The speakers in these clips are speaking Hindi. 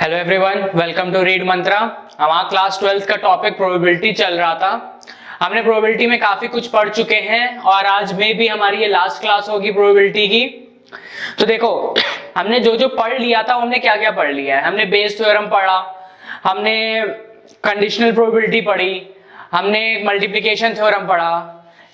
Hello everyone, welcome to read Mantra. हमारा क्लास 12 का टॉपिक प्रोबेबिलिटी चल रहा था। हमने प्रोबेबिलिटी में काफी कुछ पढ़ चुके हैं और आज में भी हमारी ये लास्ट क्लास होगी प्रोबेबिलिटी की। तो देखो, हमने जो जो पढ़ लिया था हमने क्या क्या पढ़ लिया है। हमने बेस थ्योरम पढ़ा, हमने कंडीशनल प्रोबेबिलिटी पढ़ी, हमने मल्टीप्लिकेशन थ्योरम पढ़ा।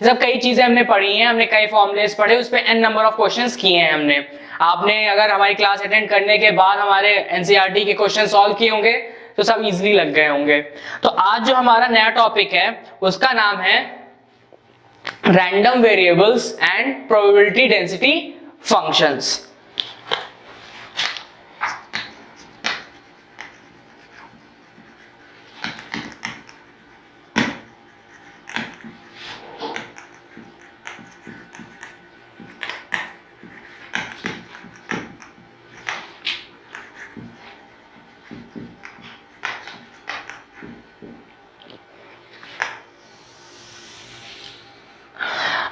ये सब कई चीजें हमने पढ़ी हैं, हमने कई फॉर्मुलेस पढ़े, उस पर n नंबर ऑफ क्वेश्चंस किए हैं हमने। आपने अगर हमारी क्लास अटेंड करने के बाद हमारे एनसीईआरटी के क्वेश्चन सॉल्व किए होंगे तो सब इजीली लग गए होंगे। तो आज जो हमारा नया टॉपिक है उसका नाम है random variables and probability density functions.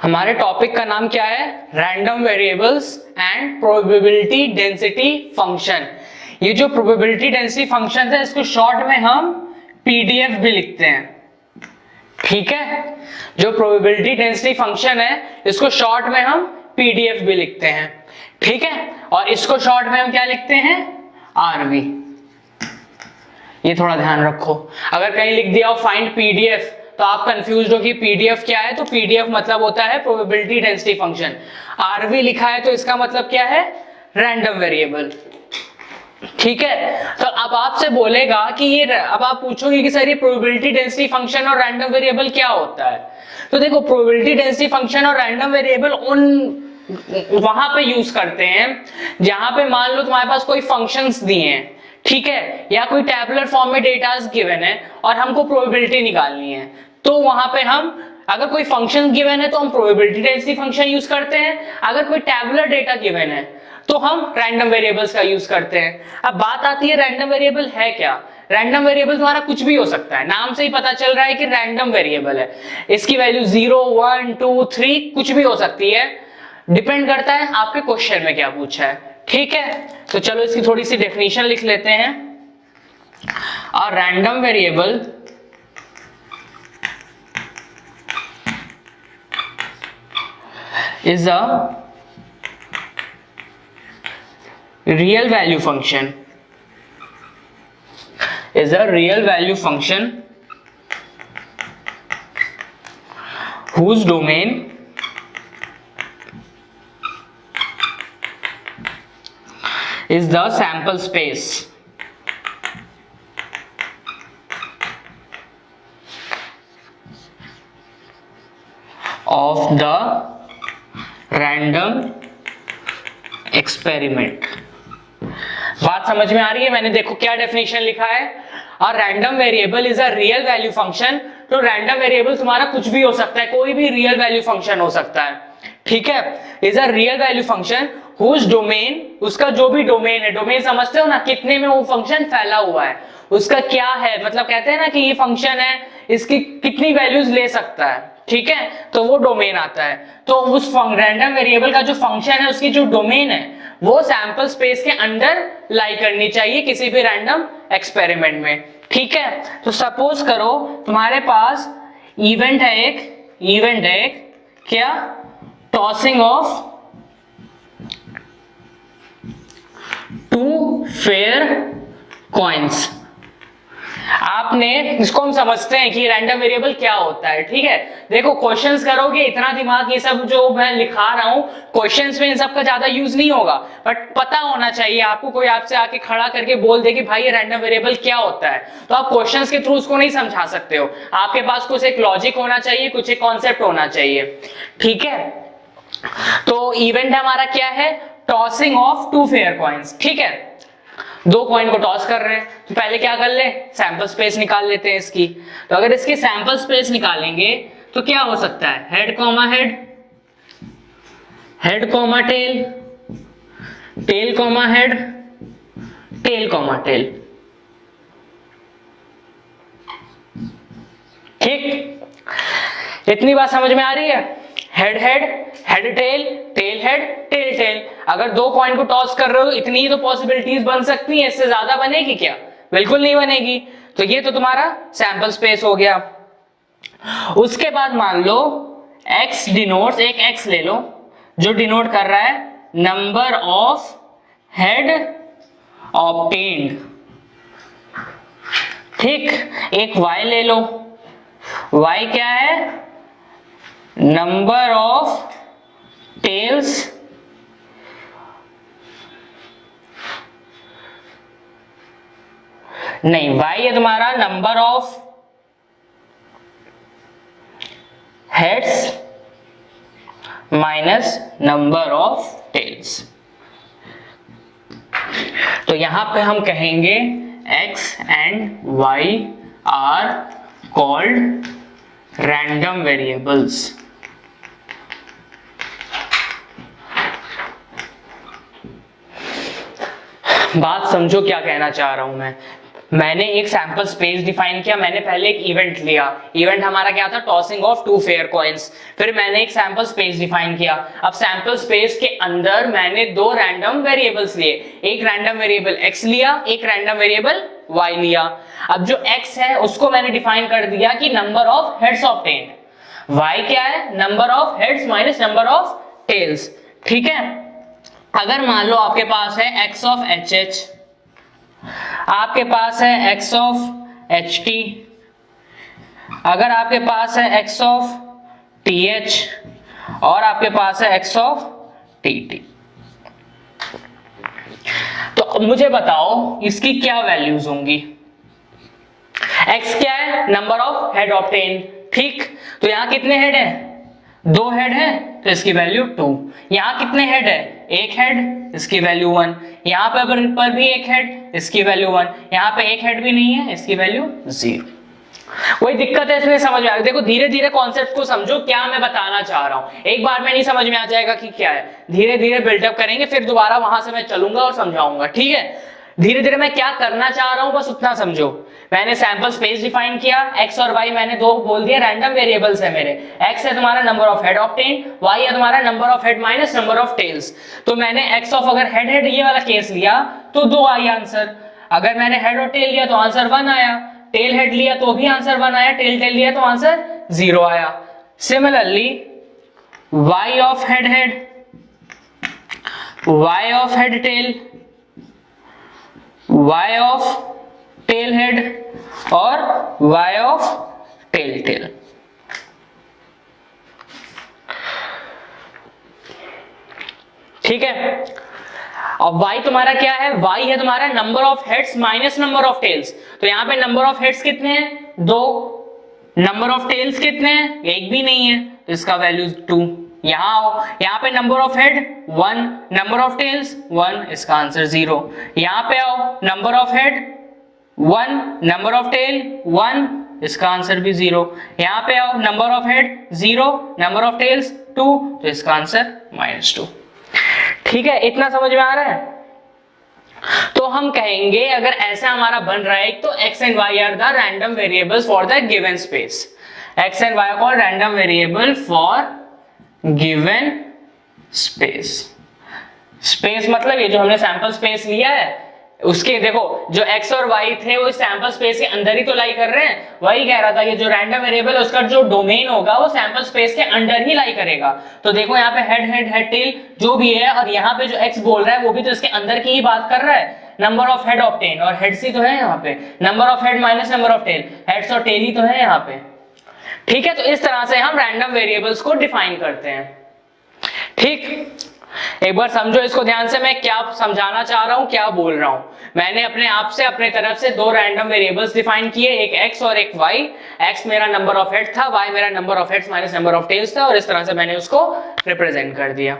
हमारे टॉपिक का नाम क्या है? Random variables and probability density function. ये जो प्रोबेबिलिटी डेंसिटी फंक्शन है इसको शॉर्ट में हम पीडीएफ भी लिखते हैं। ठीक है, जो प्रोबेबिलिटी डेंसिटी फंक्शन है इसको शॉर्ट में हम पीडीएफ भी लिखते हैं। ठीक है, और इसको शॉर्ट में हम क्या लिखते हैं? आरवी। ये थोड़ा ध्यान रखो, अगर कहीं लिख दिया हो फाइंड पीडीएफ तो आप कंफ्यूज हो कि पीडीएफ क्या है। तो पीडीएफ मतलब होता है प्रोबेबिलिटी डेंसिटी फंक्शन। आरवी लिखा है तो इसका मतलब क्या है? Random variable. ठीक है, तो अब आपसे बोलेगा कि ये, अब आप पूछोगे कि सर ये प्रोबेबिलिटी डेंसिटी फंक्शन और रैंडम वेरिएबल क्या होता है। तो देखो, प्रोबेबिलिटी डेंसिटी फंक्शन और रैंडम वेरिएबल उन वहां पे यूज करते हैं जहां पे मान लो तुम्हारे पास कोई फंक्शंस दिए हैं, ठीक है, या कोई टैबुलर फॉर्म में डेटास गिवन है और हमको प्रोबेबिलिटी निकालनी है। तो वहां पे हम, अगर कोई फंक्शन गिवन है तो हम प्रोबेबिलिटी डेंसिटी फंक्शन यूज करते हैं, अगर कोई टैबुलर डेटा गिवन है तो हम रैंडम वेरिएबल्स का यूज करते हैं। अब बात आती है रैंडम वेरिएबल है क्या। रैंडम वेरिएबल तुम्हारा कुछ भी हो सकता है, नाम से ही पता चल रहा है कि रैंडम वेरिएबल है। इसकी वैल्यू 0, 1, 2, 3 कुछ भी हो सकती है, डिपेंड करता है आपके क्वेश्चन में क्या पूछा है। ठीक है, तो चलो इसकी थोड़ी सी डेफिनेशन लिख लेते हैं। A random variable is a real value function, is a real value function whose domain is the sample space of the random experiment. बात समझ में आ रही है? मैंने देखो क्या डेफिनेशन लिखा है, और random variable is a real value function. तो रैंडम वेरिएबल तुम्हारा कुछ भी हो सकता है, कोई भी रियल वैल्यू फंक्शन हो सकता है। ठीक है, is a real value function whose domain, उसका जो भी डोमेन है, डोमेन समझते हो ना, कितने में वो फंक्शन फैला हुआ है, उसका क्या है, मतलब कहते हैं ना कि ये फंक्शन है, इसकी कितनी वैल्यूज ले सकता है। ठीक है, तो वो डोमेन आता है। तो उस रैंडम वेरिएबल का जो फंक्शन है उसकी जो डोमेन है वो सैंपल स्पेस के अंदर लाई करनी चाहिए किसी भी रैंडम एक्सपेरिमेंट में। ठीक है, तो सपोज करो तुम्हारे पास इवेंट है एक क्या? Tossing of 2 fair coins. आपने, इसको हम समझते हैं कि रैंडम वेरिएबल क्या होता है। ठीक है, देखो क्वेश्चंस करोगे, इतना दिमाग ये सब जो मैं लिखा रहा हूं क्वेश्चंस में इन सब का ज्यादा यूज नहीं होगा, बट पता होना चाहिए आपको। कोई आपसे आके खड़ा करके बोल दे कि भाई ये रैंडम वेरिएबल क्या होता है, तो आप क्वेश्चंस के थ्रू उसको नहीं समझा सकते हो। आपके पास कुछ एक लॉजिक होना चाहिए, कुछ एक कॉन्सेप्ट होना चाहिए। ठीक है, तो इवेंट हमारा क्या है? Tossing of 2 fair coins. ठीक है, 2 कॉइन को टॉस कर रहे हैं, तो पहले क्या कर ले? सैंपल स्पेस निकाल लेते हैं इसकी। तो अगर इसकी सैंपल स्पेस निकालेंगे तो क्या हो सकता है? Head comma head, head comma tail, tail comma head, tail comma tail. ठीक, इतनी बात समझ में आ रही है? Head head, head tail, tail head, tail tail. अगर दो कॉइन को टॉस कर रहे हो इतनी ही तो पॉसिबिलिटीज बन सकती हैं, इससे ज्यादा बनेगी क्या? बिल्कुल नहीं बनेगी। तो ये तो तुम्हारा सैंपल स्पेस हो गया। उसके बाद मान लो x डिनोट्स, एक x ले लो जो डिनोट कर रहा है नंबर ऑफ हेड ऑब्टेन्ड, ठीक। एक y ले लो, y क्या है? नंबर ऑफ टेल्स नहीं, y है तुम्हारा number of heads minus number of tails. तो यहां पे हम कहेंगे x and y are called random variables. बात समझो क्या कहना चाह रहा हूं मैं। मैंने एक सैंपल स्पेस डिफाइन किया, मैंने पहले एक इवेंट लिया, इवेंट हमारा क्या था? Tossing of two fair coins. फिर मैंने एक सैंपल स्पेस डिफाइन किया। अब सैंपल स्पेस के अंदर मैंने दो रैंडम वेरिएबल्स लिए, एक रैंडम वेरिएबल x लिया, एक रैंडम वेरिएबल y लिया। अब जो x है उसको मैंने डिफाइन कर दिया कि number of heads obtained. y क्या है? Number of heads minus number of tails, ठीक है। अगर मान लो आपके पास है x ऑफ HH, आपके पास है x ऑफ HT, अगर आपके पास है x ऑफ TH और आपके पास है x ऑफ TT, तो मुझे बताओ इसकी क्या वैल्यूज होंगी? x क्या है? नंबर ऑफ हेड ऑब्टेन्ड, ठीक। तो यहां कितने हेड है? दो हेड है, तो इसकी वैल्यू 2। यहां कितने हेड है? एक हेड, इसकी वैल्यू 1। यहां पर भी एक हेड, इसकी वैल्यू 1। यहां पे एक हेड भी नहीं है, इसकी वैल्यू 0। वही दिक्कत है, इसमें समझ में आ गया। देखो धीरे धीरे कॉन्सेप्ट को समझो, क्या मैं बताना चाह रहा हूं। एक बार में नहीं समझ में आ जाएगा कि क्या है, धीरे धीरे बिल्डअप करेंगे, फिर दोबारा वहां से मैं चलूंगा और समझाऊंगा, ठीक है। धीरे धीरे मैं क्या करना चाह रहा हूं बस उतना समझो। मैंने सैंपल स्पेस डिफाइन किया, x और y मैंने दो बोल दिया रैंडम वेरिएबल्स है मेरे। x है तुम्हारा number of head obtained, y है तुम्हारा number of head minus number of tails. तो मैंने x ऑफ अगर हेड हेड ये वाला केस लिया तो 2 आई आंसर। अगर मैंने हेड और टेल लिया तो आंसर 1 आया, टेल हेड लिया तो भी आंसर 1 आया, टेल टेल लिया तो आंसर 0 आया। Similarly y of head head, y of head tail, y of tail head और y ऑफ टेल टेल। ठीक है। अब y तुम्हारा क्या है? y है तुम्हारा number of heads minus number of tails. तो यहां पे नंबर ऑफ हेड्स कितने हैं? 2। नंबर ऑफ टेल्स कितने हैं? एक भी नहीं है, तो इसका वैल्यू 2। यहां आओ, यहां पे number of head 1, number of tails 1, इसका आंसर 0। यहां पे आओ, number of head 1, number of tail 1, इसका आंसर भी 0। यहां पे आओ, number of head 0, number of tails 2, तो इसका आंसर -2। ठीक है, इतना समझ में आ रहा है? तो हम कहेंगे अगर ऐसा हमारा बन रहा है तो x and y are the random variables for the given space. x and y are called random variable for given space. Space मतलब ये जो हमने सैंपल स्पेस लिया है उसके देखो जो x और y थे वो सैंपल स्पेस के अंदर ही तो लाई कर रहे हैं। वही कह रहा था ये जो रैंडम वेरिएबल है उसका जो डोमेन होगा वो सैंपल स्पेस के अंदर ही लाई करेगा। तो देखो यहाँ पे हेड हेड हेड टेल जो भी है और यहाँ पे जो x बोल रहा है वो भी तो इसके अंदर की ही बात कर रहा है। नंबर ऑफ हेड ऑब्टेन और हेड्स ही तो है यहाँ पे, number of head minus number of tail, heads और टेल ही तो है यहाँ पे। ठीक है, तो इस तरह से हम रैंडम वेरिएबल्स को डिफाइन करते हैं। ठीक, एक बार समझो इसको ध्यान से, मैं क्या समझाना चाह रहा हूं, क्या बोल रहा हूं। मैंने अपने आप से अपने तरफ से दो रैंडम वेरिएबल्स डिफाइन किए, एक x और एक y। x मेरा नंबर ऑफ हेड था, y मेरा number of heads minus number of tails था और इस तरह से मैंने उसको रिप्रेजेंट कर दिया।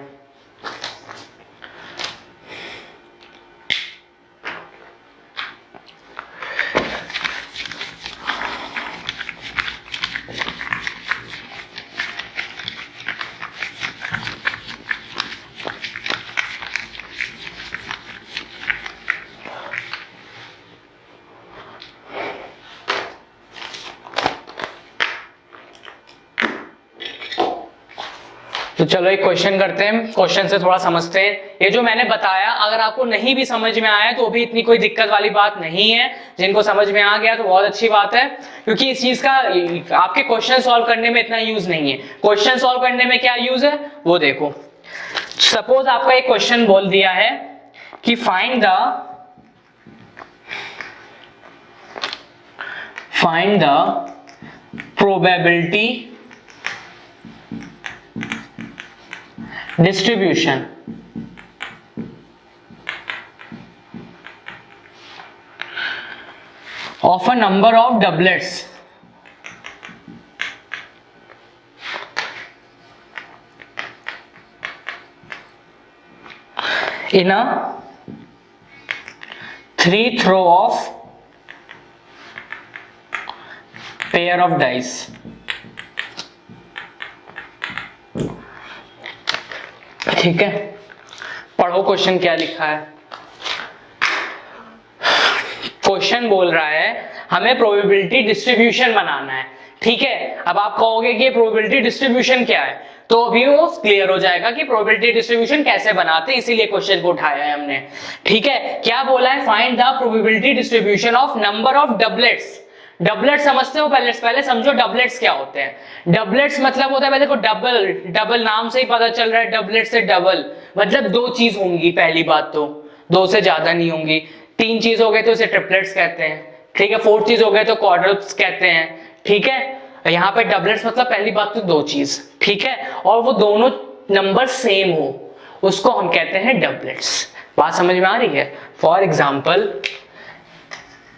तो चलो एक क्वेश्चन करते हैं, क्वेश्चन से थोड़ा समझते हैं। ये जो मैंने बताया अगर आपको नहीं भी समझ में आया तो भी इतनी कोई दिक्कत वाली बात नहीं है, जिनको समझ में आ गया तो बहुत अच्छी बात है, क्योंकि इस चीज का आपके क्वेश्चन सॉल्व करने में इतना यूज नहीं है। क्वेश्चन सॉल्व करने में क्या यूज है वो देखो। सपोज आपका एक क्वेश्चन बोल दिया है कि find the probability distribution of a number of doublets in a 3-throw of pair of dice. ठीक है, पढ़ो क्वेश्चन क्या लिखा है। क्वेश्चन बोल रहा है हमें प्रोबेबिलिटी डिस्ट्रीब्यूशन बनाना है। ठीक है, अब आप कहोगे कि प्रोबेबिलिटी डिस्ट्रीब्यूशन क्या है, तो अभी वो क्लियर हो जाएगा कि प्रोबेबिलिटी डिस्ट्रीब्यूशन कैसे बनाते हैं, इसीलिए क्वेश्चन को उठाया है हमने। ठीक है, क्या बोला है, find the probability distribution of number of doublets. Doublet समझते हो, पहले समझो डबलेट्स क्या होते हैं। डबलेट्स मतलब होता है, देखो डबल, डबल नाम से ही पता चल रहा है, डबलेट से डबल मतलब दो चीज होंगी। पहली बात तो दो से ज्यादा नहीं होंगी। तीन चीज हो गए तो उसे ट्रिपलेट्स कहते हैं। ठीक है, फोर्थ चीज हो गए तो क्वाड्रप्स कहते हैं। ठीक है, यहाँ पे डबलेट्स मतलब पहली बात तो दो चीज। ठीक है, और वो दोनों नंबर सेम हो उसको हम कहते हैं डबलेट्स। बात समझ में आ रही है। For example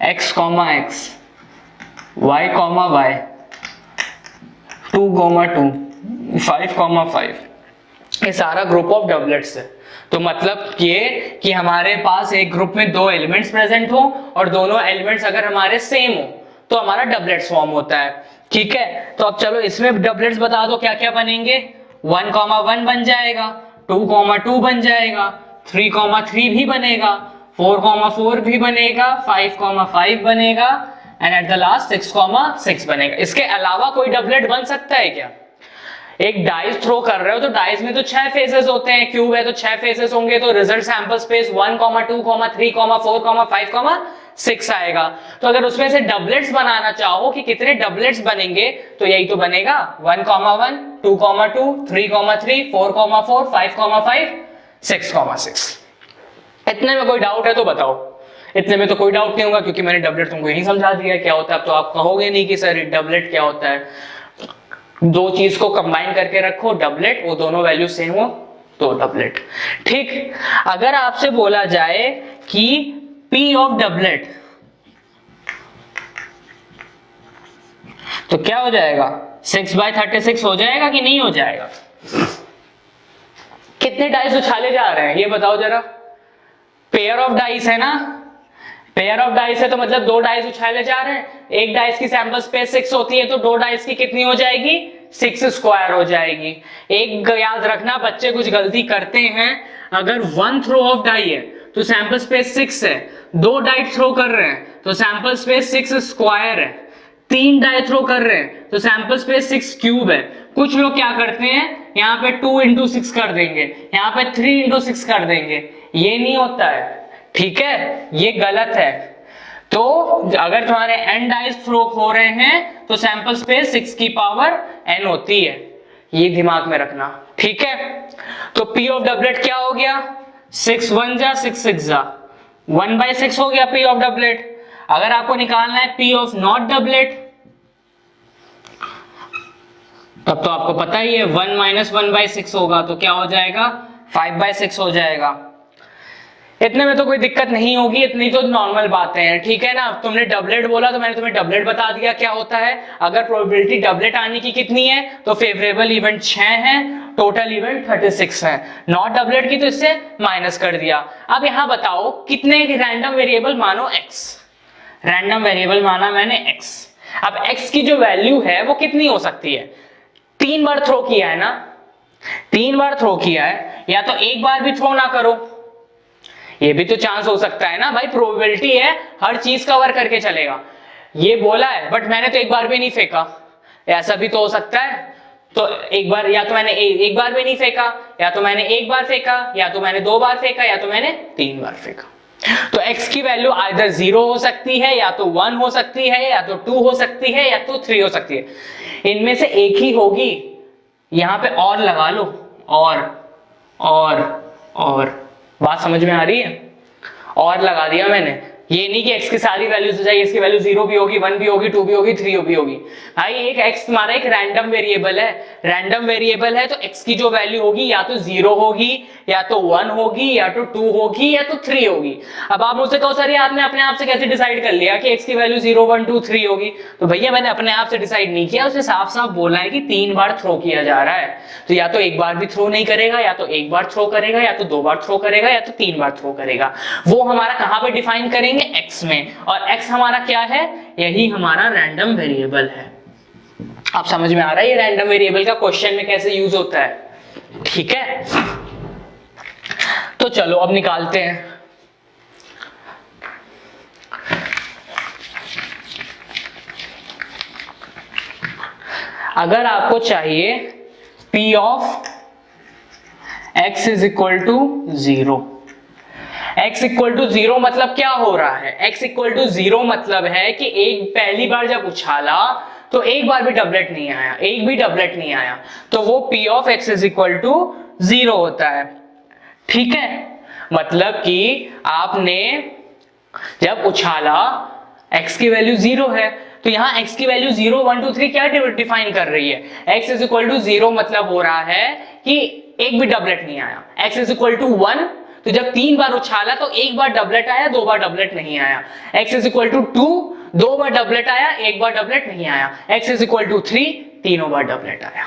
x, x, y, y, 2, 2, 5, 5, ये सारा ग्रुप ऑफ डबलेट्स है। तो मतलब ये कि हमारे पास एक ग्रुप में दो एलिमेंट्स प्रेजेंट हो और दोनों एलिमेंट्स अगर हमारे सेम हो तो हमारा डबलेट्स फॉर्म होता है। ठीक है, तो अब चलो इसमें डबलेट्स बता दो क्या क्या बनेंगे। 1, 1 बन जाएगा, 2, 2 बन जाएगा, 3, 3 भी बनेगा, 4, 4 भी बनेगा, 5, 5 बनेगा एंड एट द लास्ट 6, 6 बनेगा। इसके अलावा कोई डबलेट बन सकता है क्या? एक डाइस थ्रो कर रहे हो तो डाइस में तो 6 फेसेस होते हैं, क्यूब है तो 6 फेसेस होंगे, तो रिजल्ट सैंपल स्पेस 1, 2, 3, 4, 5, 6 आएगा। तो अगर उसमें से डबलेट्स बनाना चाहो कि कितने डबलेट्स बनेंगे तो यही तो बनेगा 1, 1, 2, 2, 3, 3, 4, 4, 5, 5, 6, 6। इतने में कोई डाउट है तो बताओ। इतने में तो कोई डाउट नहीं होगा क्योंकि मैंने डबलेट तुमको यही समझा दिया क्या होता है। अब तो आप कहोगे नहीं कि सर डबलेट क्या होता है। दो चीज को कंबाइन करके रखो डबलेट, वो दोनों वैल्यू सेम हो तो डबलेट। ठीक, अगर आपसे बोला जाए कि P ऑफ डबलेट तो क्या हो जाएगा? 6/36 हो जाएगा कि नहीं हो जाएगा? कितने डाइस उछाले जा रहे हैं ये बताओ जरा। पेयर ऑफ डाइस है ना, पेयर ऑफ डाइस है तो मतलब दो डाइस उछाले जा रहे हैं। एक डाइस की सैंपल स्पेस 6 होती है तो दो डाइस की कितनी हो जाएगी? 6 स्क्वायर हो जाएगी। एक याद रखना, बच्चे कुछ गलती करते हैं, अगर 1 थ्रो ऑफ डाई है तो सैंपल स्पेस 6 है, 2 डाई थ्रो कर रहे हैं तो सैंपल स्पेस 6 स्क्वायर है, 3 डाई थ्रो कर रहे हैं तो सैंपल स्पेस 6 क्यूब है। कुछ लोग क्या करते हैं, यहाँ पे 2 into 6 कर देंगे, यहाँ पे 3 into 6 कर देंगे, ये नहीं होता है। ठीक है, ये गलत है। तो अगर तुम्हारे n डाइस थ्रो हो रहे हैं तो सैंपल स्पेस 6 की पावर n होती है, ये दिमाग में रखना। ठीक है, तो P ऑफ डबलेट क्या हो गया? 6 1 जा 6 6 जा 1/6 हो गया P ऑफ डबलेट। अगर आपको निकालना है P ऑफ नॉट डबलेट तब तो आपको पता ही है 1 - 1/6 होगा तो क्या हो जाएगा? 5/6 हो जाएगा। इतने में तो कोई दिक्कत नहीं होगी, इतनी तो नॉर्मल बातें हैं। ठीक है ना, तुमने डबलेट बोला तो मैंने तुम्हें डबलेट बता दिया क्या होता है। अगर प्रोबेबिलिटी डबलेट आने की कितनी है तो फेवरेबल इवेंट 6 है, टोटल इवेंट 36 है। नॉट डबलेट की तो इससे माइनस कर दिया। अब यहां बताओ कितने रैंडम वेरिएबल मानो x, रैंडम वेरिएबल माना मैंने x। अब x की जो वैल्यू है वो कितनी हो सकती है? 3 बार थ्रो किया है ना, 3 बार थ्रो किया है, या तो एक बार भी थ्रो ना करो, ये भी तो चांस हो सकता है ना भाई। प्रोबेबिलिटी है, हर चीज कवर करके चलेगा। ये बोला है बट मैंने तो एक बार भी नहीं फेंका, ऐसा भी तो हो सकता है। तो एक बार या तो मैंने एक बार भी नहीं फेंका, या तो मैंने एक बार फेंका, या तो मैंने 2 बार फेंका, या तो मैंने 3 बार फेंका। तो x की वैल्यू आइदर 0 हो सकती है, या तो 1 हो सकती है, या तो 2 हो सकती है, या तो 3 हो सकती है। इनमें से एक ही होगी। यहां पे और लगा लो, और बात समझ में आ रही है? और लगा दिया मैंने। ये नहीं कि x की सारी वैल्यूज हो जाएगी, इसकी वैल्यू 0 भी होगी, 1 भी होगी, 2 भी होगी, 3 भी होगी। भाई एक x तुम्हारा एक रैंडम वेरिएबल है, रैंडम वेरिएबल है, तो x की जो वैल्यू होगी या तो 0 होगी, या तो 1 होगी, या तो 2 होगी, या तो 3 होगी। अब आप मुझसे कहो सर ये आपने अपने आप से कैसे डिसाइड कर लिया कि x की वैल्यू 0, 1, 2, 3 होगी? तो भैया मैंने अपने आप से डिसाइड नहीं किया, उसने साफ साफ बोला है कि 3 बार थ्रो किया जा रहा है। तो या तो एक बार भी थ्रो नहीं करेगा, या तो एक बार थ्रो करेगा, या तो 2 बार थ्रो करेगा, या तो 3 बार थ्रो करेगा। वो हमारा कहां पे डिफाइन करेंगे? x में। और x हमारा क्या है? यही हमारा रैंडम वेरिएबल है। आप समझ में आ रहा है ये रैंडम वेरिएबल का क्वेश्चन में कैसे यूज होता है? ठीक है, तो चलो अब निकालते हैं। अगर आपको चाहिए p of x is equal to 0, x equal to 0 मतलब क्या हो रहा है? x इक्वल टू 0 मतलब है कि एक पहली बार जब उछाला तो एक बार भी डबलेट नहीं आया, एक भी डबलेट नहीं आया, तो वो p of x is equal to 0 होता है। ठीक है, मतलब कि आपने जब उछाला x की वैल्यू 0 है, तो यहाँ x की वैल्यू 0, 1, 2, 3 क्या डिफाइन कर रही है? x इज इक्वल टू 0 मतलब हो रहा है कि एक भी डबलेट नहीं आया। x इज इक्वल टू 1, तो जब 3 बार उछाला तो एक बार डबलेट आया, 2 बार डबलेट नहीं आया। x इज इक्वल टू 2, 2 बार डबलेट आया, एक बार डबलेट नहीं आया। x इज इक्वल टू 3, तीनों बार डबलेट आया।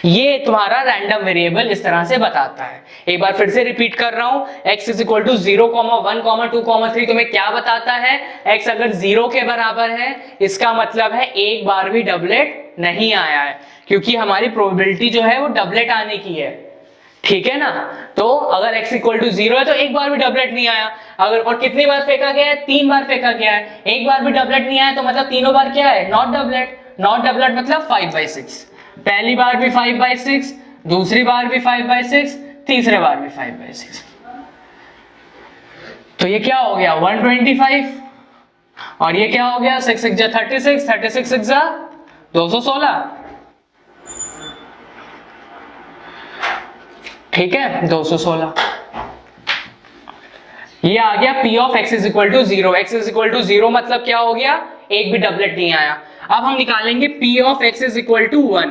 ये तुम्हारा रैंडम वेरिएबल इस तरह से बताता है। एक बार फिर से रिपीट कर रहा हूं, x इज इक्वल टू 0, 1, 2, 3 तुम्हें क्या बताता है? x अगर 0 के बराबर है, इसका मतलब है एक बार भी डबलेट नहीं आया है, क्योंकि हमारी प्रोबेबिलिटी जो है वो डबलेट आने की है। ठीक है ना? तो अगर x इक्वल टू 0 है तो एक बार भी डबलेट नहीं आया। अगर और कितनी बार फेंका गया है? 3 बार फेंका गया है, एक बार भी डबलेट नहीं आया, तो मतलब तीनों बार क्या है? Not doublet. नॉट डबलेट मतलब 5/6। पहली बार भी 5/6, दूसरी बार भी 5/6, तीसरे बार भी 5/6। तो ये क्या हो गया? 125। और ये क्या हो गया? 6 6 36, 36 6 216। ठीक है, 216। ये आ गया p of x is equal to 0। x is equal to 0 मतलब क्या हो गया? एक भी डबलेट नहीं आया। अब हम निकालेंगे p of x is equal to 1।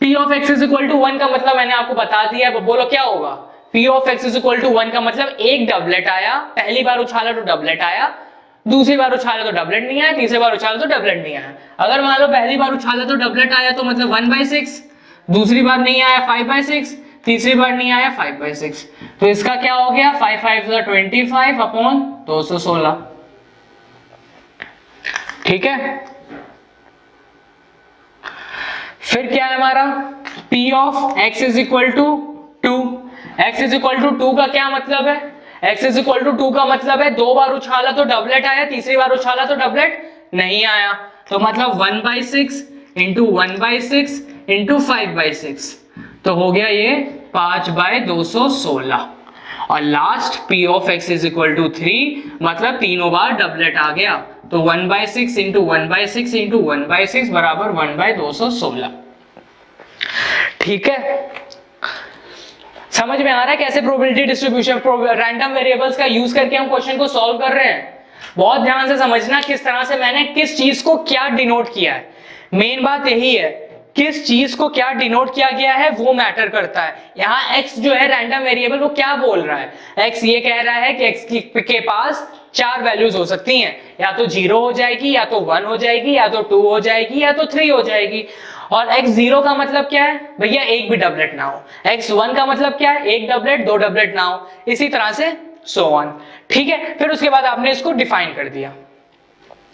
p of x is equal to 1 का मतलब मैंने आपको बता दिया है, बोलो क्या होगा? p of x is equal to 1 का मतलब एक डबलेट आया, पहली बार उछाला तो डबलेट आया, दूसरी बार उछाला तो डबलेट नहीं आया, तीसरी बार उछाला तो डबलेट नहीं आया। अगर मान लो पहली बार उछाला तो डबलेट आया, तो मतलब 1/6, दूसरी बार नहीं आया 5/6, तीसरी बार नहीं आया 5/6, तो इसका क्या हो गया? 5 5 25 अपॉन 216। ठीक है, फिर क्या है हमारा? p of x is equal to 2। x is equal to 2 का क्या मतलब है? x इज इक्वल टू 2 का मतलब है 2 बार उछाला तो डबलेट आया, तीसरी बार उछाला तो डबलेट नहीं आया, तो मतलब 1/6 इंटू 1/6 इंटू 5/6, तो हो गया ये 5/216। और last p of x is equal to 3 मतलब तीनों बार डबलेट आ गया, तो 1/6 इंटू 1/6 इंटू 1/6 बराबर 1/216। ठीक है, समझ में आ रहा है कैसे प्रोबेबिलिटी डिस्ट्रीब्यूशन रैंडम वेरिएबल्स का यूज करके हम क्वेश्चन को सॉल्व कर रहे हैं? बहुत ध्यान से समझना किस तरह से मैंने किस चीज को क्या डिनोट किया है। मेन बात यही है, किस चीज को क्या डिनोट किया गया है वो मैटर करता है। यहाँ x जो है रैंडम वेरिएबल, वो क्या बोल रहा है? x ये कह रहा है कि x के पास 4 वैल्यूज हो सकती हैं, या तो 0 हो जाएगी, या तो 1 हो जाएगी, या तो 2 हो जाएगी, या तो 3 हो जाएगी। और x0 का मतलब क्या है? भैया एक भी डबलेट ना हो। x1 का मतलब क्या है? एक डबलेट, 2 डबलेट ना हो। इसी तरह से सो ऑन। ठीक है, फिर उसके बाद आपने इसको डिफाइन कर दिया।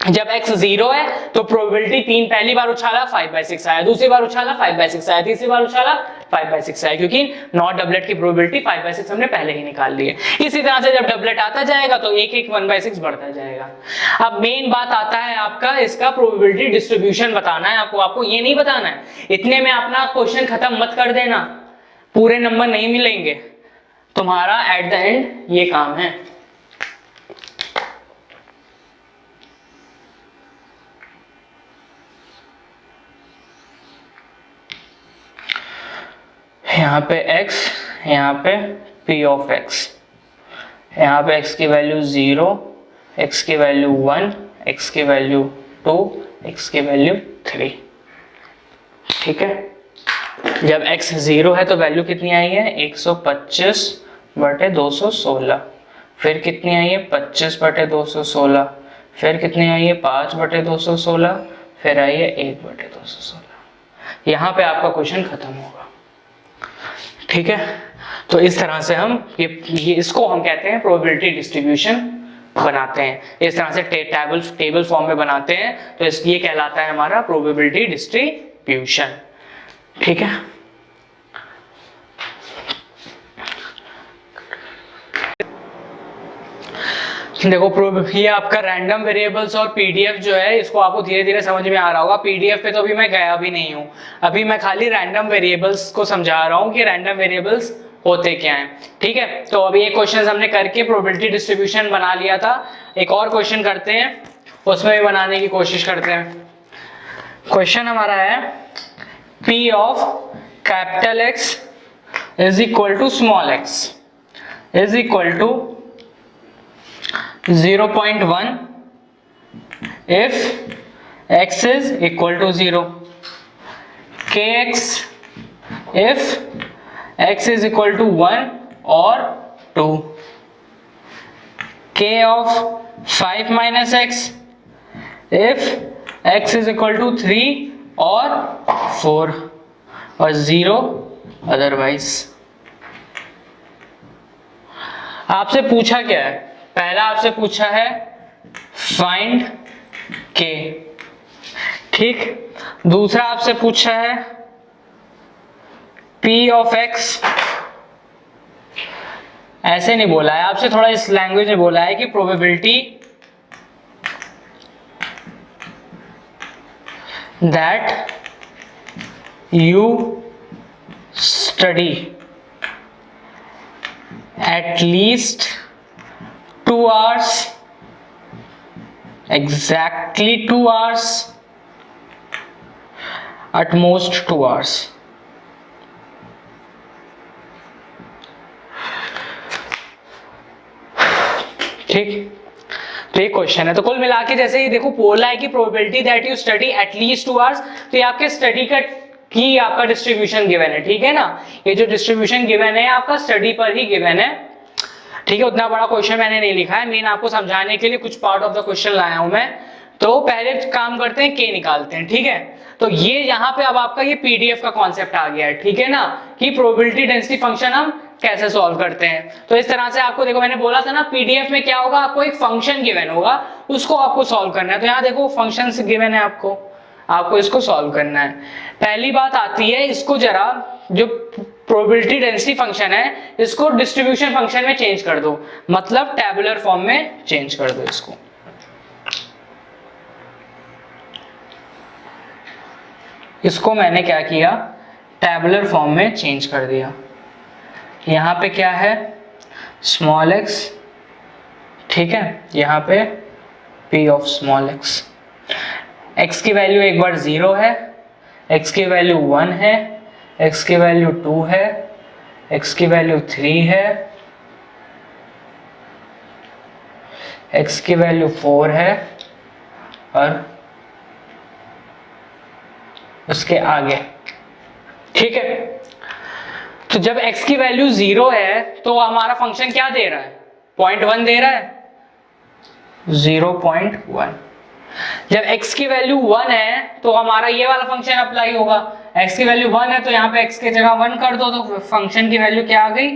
जब x 0 है तो प्रोबेबिलिटी 3 पहली बार उछाला 5/6 आया, दूसरी बार उछाला 5/6 आया, तीसरी बार उछाला 5/6 आया, क्योंकि नॉट डबलेट की प्रोबेबिलिटी 5/6 हमने पहले ही निकाल ली है। इसी तरह से जब डबलेट आता जाएगा तो एक 1/6 बढ़ता जाएगा। अब मेन बात आता है आपका इसका प्रोबेबिलिटी डिस्ट्रीब्यूशन बताना है आपको ये नहीं बताना है। इतने में अपना क्वेश्चन खत्म मत कर देना, पूरे नंबर नहीं मिलेंगे तुम्हारा एट द एंड, ये काम है। यहाँ पे x, यहाँ पे p ऑफ x, यहाँ पे x की वैल्यू 0, x की वैल्यू 1, x की वैल्यू 2, x की वैल्यू 3। ठीक है, जब x 0 है तो वैल्यू कितनी आई है 125/216, फिर कितनी आई है 25/216, फिर कितनी आई है 5/216, फिर आई है 1/216। यहाँ पे आपका क्वेश्चन खत्म होगा। ठीक है, तो इस तरह से हम ये इसको हम कहते हैं प्रोबेबिलिटी डिस्ट्रीब्यूशन बनाते हैं, इस तरह से टेबल फॉर्म में बनाते हैं, तो ये कहलाता है हमारा प्रोबेबिलिटी डिस्ट्रीब्यूशन। ठीक है, देखो ये आपका रैंडम वेरिएबल्स और पीडीएफ जो है, इसको आपको धीरे धीरे समझ में आ रहा होगा। पीडीएफ पे तो अभी मैं गया भी नहीं हूँ, अभी मैं खाली रैंडम वेरिएबल्स को समझा रहा हूँ कि रैंडम वेरिएबल्स होते क्या हैं। ठीक है, तो अभी ये क्वेश्चन हमने करके प्रोबेबिलिटी डिस्ट्रीब्यूशन बना लिया था, एक और क्वेश्चन करते हैं, उसमें भी बनाने की कोशिश करते हैं। क्वेश्चन हमारा है P of capital X is equal to small x is equal to 0.1 if x is equal to 0, kx if x is equal to 1 or 2, k of 5 minus x if x is equal to 3 or 4 और 0 otherwise। आपसे पूछा क्या है, पहला आपसे पूछा है फाइंड k, ठीक, दूसरा आपसे पूछा है p ऑफ x, ऐसे नहीं बोला है आपसे, थोड़ा इस लैंग्वेज में बोला है कि probability that you study at least 2 hours, exactly 2 hours, at most 2 hours। ठीक, तो ये क्वेश्चन है। तो कुल मिला के जैसे ही देखो बोला है कि probability that you study at least 2 hours, तो ये आपके स्टडी का की आपका डिस्ट्रीब्यूशन गिवन है। ठीक है ना, ये जो डिस्ट्रीब्यूशन गिवन है आपका स्टडी पर ही गिवन है। ठीक है, उतना बड़ा क्वेश्चन मैंने नहीं लिखा है, मेन आपको समझाने के लिए कुछ पार्ट ऑफ द क्वेश्चन लाया हूं मैं। तो पहले काम करते हैं, के निकालते हैं। ठीक है, तो ये यहाँ पे अब आपका ये पीडीएफ का कॉन्सेप्ट आ गया है। ठीक है ना, कि प्रोबेबिलिटी डेंसिटी फंक्शन हम कैसे सॉल्व करते हैं। तो इस तरह से आपको देखो, मैंने बोला था ना पीडीएफ में क्या होगा, आपको एक फंक्शन गिवन होगा, उसको आपको सॉल्व करना है। तो यहाँ देखो फंक्शन गिवन है, आपको इसको सॉल्व करना है। पहली बात आती है, इसको जरा जो प्रोबेबिलिटी डेंसिटी फंक्शन है इसको डिस्ट्रीब्यूशन फंक्शन में चेंज कर दो, मतलब टैबुलर फॉर्म में चेंज कर दो इसको। इसको मैंने क्या किया, टैबुलर फॉर्म में चेंज कर दिया। यहाँ पे क्या है स्मॉल x, ठीक है, यहाँ पे p of small x। x की वैल्यू एक बार 0 है, x की वैल्यू 1 है, x की वैल्यू 2 है, x की वैल्यू 3 है, x की वैल्यू 4 है और उसके आगे। ठीक है, तो जब x की वैल्यू 0 है तो हमारा फंक्शन क्या दे रहा है, 0.1 दे रहा है, 0.1। जब x की वैल्यू 1 है तो हमारा ये वाला फंक्शन अप्लाई होगा। x की वैल्यू 1 है तो यहाँ पे x की जगह 1 कर दो, तो फंक्शन की वैल्यू क्या आ गई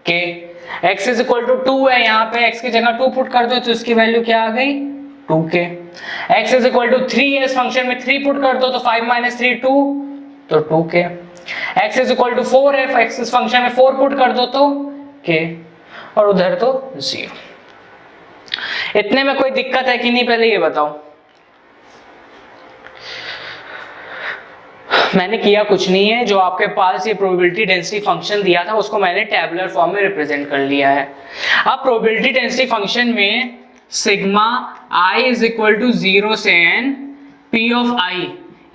k। x is equal to 2 है, यहाँ पे x की जगह 2 पुट कर दो तो इसकी वैल्यू क्या आ गई 2k। x is equal to 3 है, इस फंक्शन में 3 पुट कर दो तो 5 माइनस 3 2, तो 2k। x is equal to 4 है, x इस फंक्शन में 4 पुट कर दो तो k, और उधर तो 0। इतने में कोई दिक्कत है कि नहीं, पहले ये बताओ। मैंने किया कुछ नहीं है, जो आपके पास ये प्रोबेबिलिटी डेंसिटी फंक्शन दिया था उसको मैंने टेबुलर फॉर्म में रिप्रेजेंट कर लिया है। अब प्रोबेबिलिटी डेंसिटी फंक्शन में sigma i is equal to 0 से n p ऑफ i,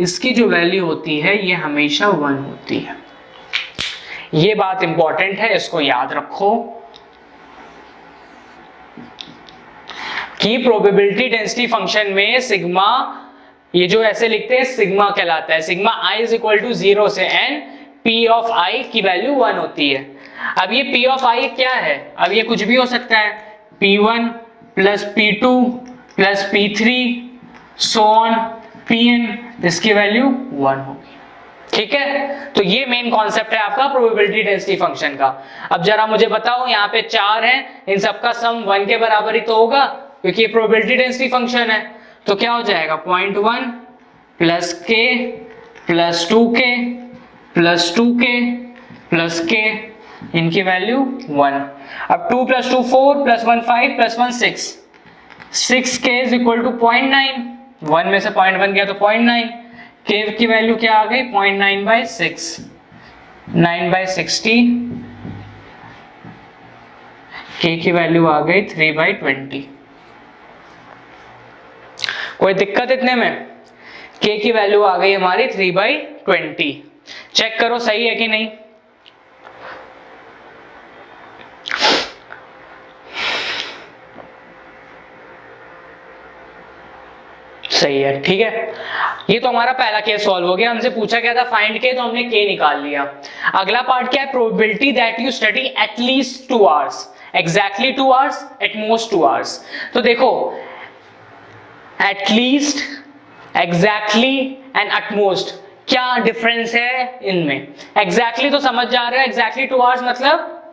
इसकी जो वैल्यू होती है ये हमेशा 1 होती है। ये बात इंपॉर्टेंट है, इसको याद रखो कि प्रोबेबिलिटी डेंसिटी फंक्शन में सिग्मा, ये जो ऐसे लिखते हैं सिग्मा कहलाता है। Sigma i is equal to 0 से n p ऑफ i की वैल्यू 1 होती है। अब ये p ऑफ i क्या है, अब ये कुछ भी हो सकता है, p1 plus p2 plus p3 so on pn, इसकी वैल्यू 1 होगी। ठीक है, तो ये मेन कॉन्सेप्ट है आपका प्रोबेबिलिटी डेंसिटी फंक्शन का। अब जरा मुझे बताओ, यहाँ पे 4 है, इन सबका सम 1 के बराबर ही तो होगा क्योंकि ये प्रोबेबिलिटी डेंसिटी फंक्शन है। तो क्या हो जाएगा, 0.1 plus k plus 2k plus 2k plus k, इनकी वैल्यू 1। अब 2 plus 2 4 plus 1 5 plus 1 6, 6k is equal to 0.9, 1 में से 0.1 गया तो 0.9, k की वैल्यू क्या आ गई 0.9 बाई 6, 9 बाई 60, k की वैल्यू आ गई 3 बाई 20। कोई दिक्कत इतने में, k की वैल्यू आ गई हमारी 3 बाई 20। चेक करो सही है कि नहीं। सही है, ठीक है। ये तो हमारा पहला केस सॉल्व हो गया। हमसे पूछा क्या था फाइंड के, तो हमने k निकाल लिया। अगला पार्ट क्या है, probability that you study at least 2 hours, exactly 2 hours, at most 2 hours. तो देखो एटलीस्ट, एग्जैक्टली एंड एटमोस्ट, क्या डिफरेंस है इनमें। एग्जैक्टली तो समझ जा रहे हो, एग्जैक्टली 2 आवर्स मतलब,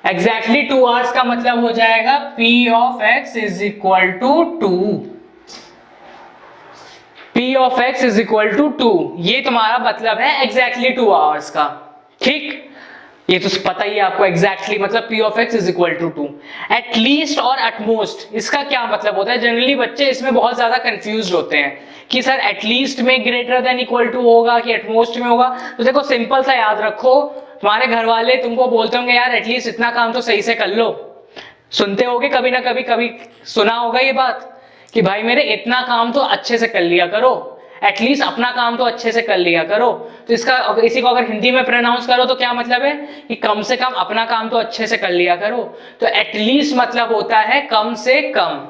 एग्जैक्टली 2 आवर्स का मतलब हो जाएगा p of x is equal to 2, p of x is equal to 2, ये तुम्हारा मतलब है एग्जैक्टली 2 आवर्स का। ठीक, ये तो पता ही है आपको, एग्जैक्टली मतलब p of x is equal to 2। At least और एटमोस्ट, इसका क्या मतलब होता है, जनरली बच्चे इसमें बहुत ज्यादा कंफ्यूज होते हैं कि सर एटलीस्ट में ग्रेटर देन इक्वल टू होगा कि एटमोस्ट में होगा। तो देखो सिंपल सा याद रखो, तुम्हारे घर वाले तुमको बोलते होंगे यार एटलीस्ट इतना काम तो सही से कर लो, सुनते होगे कभी ना कभी, कभी सुना होगा ये बात कि भाई मेरे इतना काम तो अच्छे से कर लिया करो, एटलीस्ट अपना काम तो अच्छे से कर लिया करो। तो इसका, इसी को अगर हिंदी में प्रोनाउंस करो तो क्या मतलब है कि कम से कम अपना काम तो अच्छे से कर लिया करो। तो एटलीस्ट मतलब होता है कम से कम।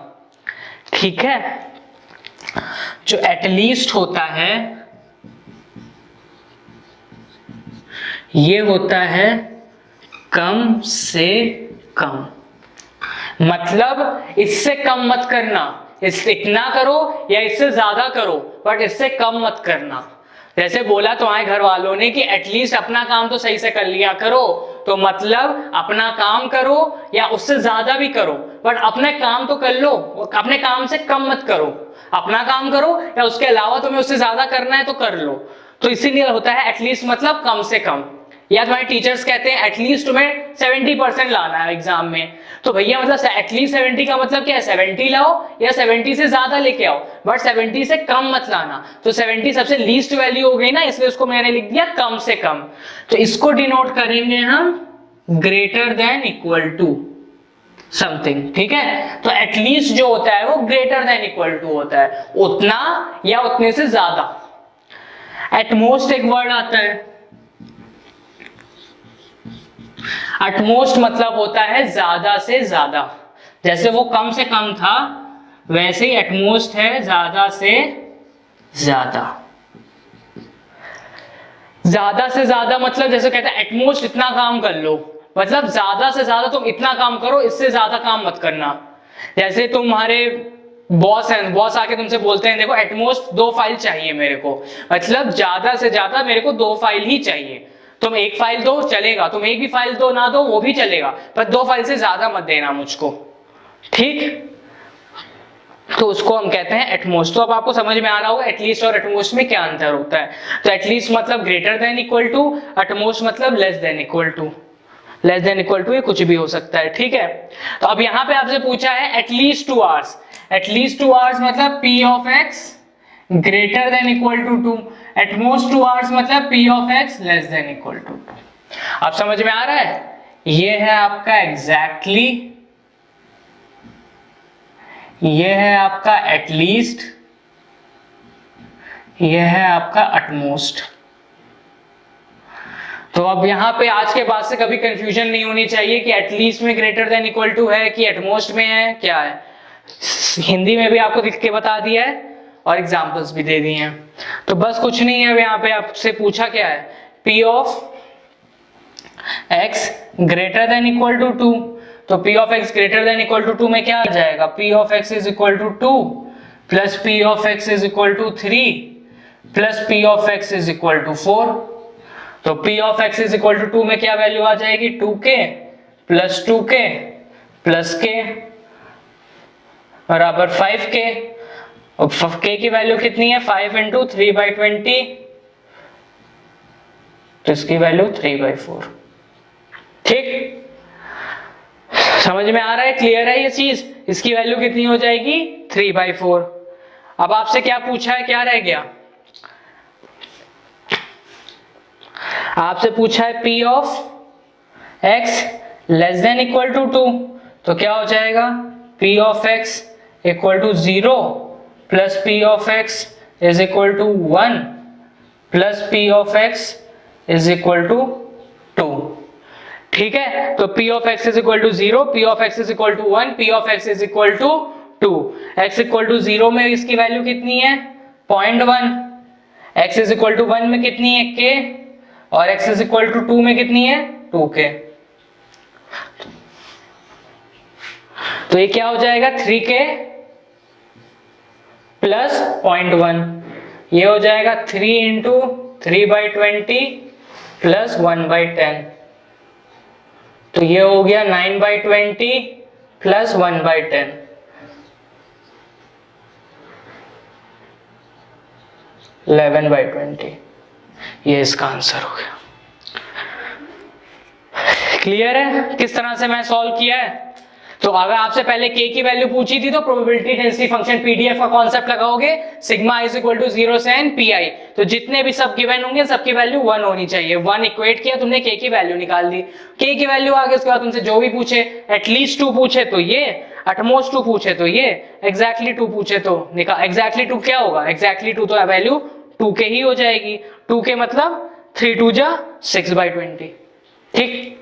ठीक है, जो एटलीस्ट होता है ये होता है कम से कम, मतलब इससे कम मत करना, इससे इतना करो या इससे ज्यादा करो, बट इससे कम मत करना। जैसे बोला तुम्हारे घर वालों ने कि एटलीस्ट अपना काम तो सही से कर लिया करो, तो मतलब अपना काम करो या उससे ज्यादा भी करो, बट अपने काम तो कर लो, अपने काम से कम मत करो। अपना काम करो या उसके अलावा तुम्हें उससे ज्यादा करना है तो कर लो। तो इसीलिए होता है एटलीस्ट मतलब कम से कम। या तुम्हारे टीचर्स कहते हैं एटलीस्ट तुम्हें 70% लाना है एग्जाम में, तो भैया मतलब एटलीस्ट 70 का मतलब क्या है, 70 लाओ या 70 से ज्यादा लेके आओ, बट 70 से कम मत लाना। तो 70 सबसे लीस्ट वैल्यू हो गई ना, इसलिए उसको मैंने लिख दिया कम से कम। तो इसको डिनोट करेंगे हम greater than equal to something. ठीक है, तो एटलीस्ट जो होता है वो ग्रेटर देन इक्वल टू होता है, उतना या उतने से ज्यादा। एटमोस्ट एक वर्ड आता है, एटमोस्ट मतलब होता है ज्यादा से ज्यादा। जैसे वो कम से कम था वैसे ही एटमोस्ट है ज्यादा से ज्यादा। ज्यादा से ज्यादा मतलब जैसे कहते हैं एटमोस्ट इतना काम कर लो, मतलब ज्यादा से ज्यादा तुम इतना काम करो, इससे ज्यादा काम मत करना। जैसे तुम्हारे बॉस हैं, बॉस आके तुमसे बोलते हैं देखो एटमोस्ट 2 फाइल चाहिए मेरे को, मतलब ज्यादा से ज्यादा मेरे को 2 फाइल ही चाहिए। तुम 1 फाइल दो चलेगा, तुम 1 भी फाइल दो ना दो वो भी चलेगा, पर 2 फाइल से ज्यादा मत देना मुझको। ठीक, तो उसको हम कहते हैं एटमोस्ट। तो अब आपको समझ में आ रहा होगा एटलीस्ट और एटमोस्ट में क्या अंतर होता है। तो एटलीस्ट मतलब greater than equal to, at most मतलब less than equal to. Less than equal to ये कुछ भी हो सकता है, ठीक है। तो अब यहाँ पे आपसे पूछा है एटलीस्ट 2 आवर्स। एटलीस्ट 2 आवर्स मतलब P of X greater than equal to 2। At most 2 hours मतलब P of X less than equal to 2। अब समझ में आ रहा है, ये है आपका एग्जैक्टली, ये है आपका एटलीस्ट, ये है आपका एटमोस्ट। तो अब यहां पे आज के बाद से कभी कंफ्यूजन नहीं होनी चाहिए कि एटलीस्ट में ग्रेटर देन इक्वल टू है कि एटमोस्ट में है, क्या है। हिंदी में भी आपको लिख के बता दिया है और एग्जांपल्स भी दे दिए हैं। तो बस कुछ नहीं है, यहाँ पे आपसे पूछा क्या है, P of x greater than equal to 2। तो p of x greater than equal to 2 में क्या आ जाएगा, p of x is equal to 2 plus p of x is equal to 3 plus p of x is equal to 4। तो p of x is equal to 2 में क्या वैल्यू आ जाएगी, 2k plus 2k plus k बराबर 5k। अब k की वैल्यू कितनी है, 5 इंटू 3/20, तो इसकी वैल्यू 3/4। ठीक, समझ में आ रहा है, क्लियर है ये चीज। इसकी वैल्यू कितनी हो जाएगी, 3/4। अब आपसे क्या पूछा है, क्या रह गया, आपसे पूछा है p of x less than equal to 2। तो क्या हो जाएगा, p of x equal to 0 plus p of x is equal to 1 plus p of x is equal to 2। ठीक है, तो p of x is equal to 0, p of x is equal to 1, p of x is equal to 2। x equal to 0 में इसकी वैल्यू कितनी है, 0.1। x इज इक्वल टू 1 में कितनी है, k, और x इज इक्वल टू 2 में कितनी है, 2k। तो ये क्या हो जाएगा, 3k प्लस 0.1, ये हो जाएगा 3 इंटू 3/20 प्लस 1/10। तो ये हो गया 9/20 प्लस 1/10। 11/20, ये इसका आंसर हो गया। क्लियर है किस तरह से मैं सॉल्व किया है। तो अगर आपसे पहले k की वैल्यू पूछी थी तो प्रोबेबिलिटी डेंसिटी फंक्शन पीडीएफ का कॉन्सेप्ट लगाओगे, सिग्मा इज इक्वल टू 0 से n pi। तो जितने भी सब गिवन होंगे सबकी वैल्यू 1 होनी चाहिए। 1 इक्वेट किया तुमने, k की वैल्यू निकाल दी, k की वैल्यू आ गई। उसके बाद तुमसे जो भी पूछे, एटलीस्ट 2 पूछे तो ये, एटमोस्ट 2 पूछे तो ये, एग्जैक्टली 2 पूछे तो निकाल। एग्जैक्टली 2 क्या होगा, एग्जैक्टली 2 तो वैल्यू 2k ही हो जाएगी। 2k मतलब 3 2 जा 6/20। ठीक।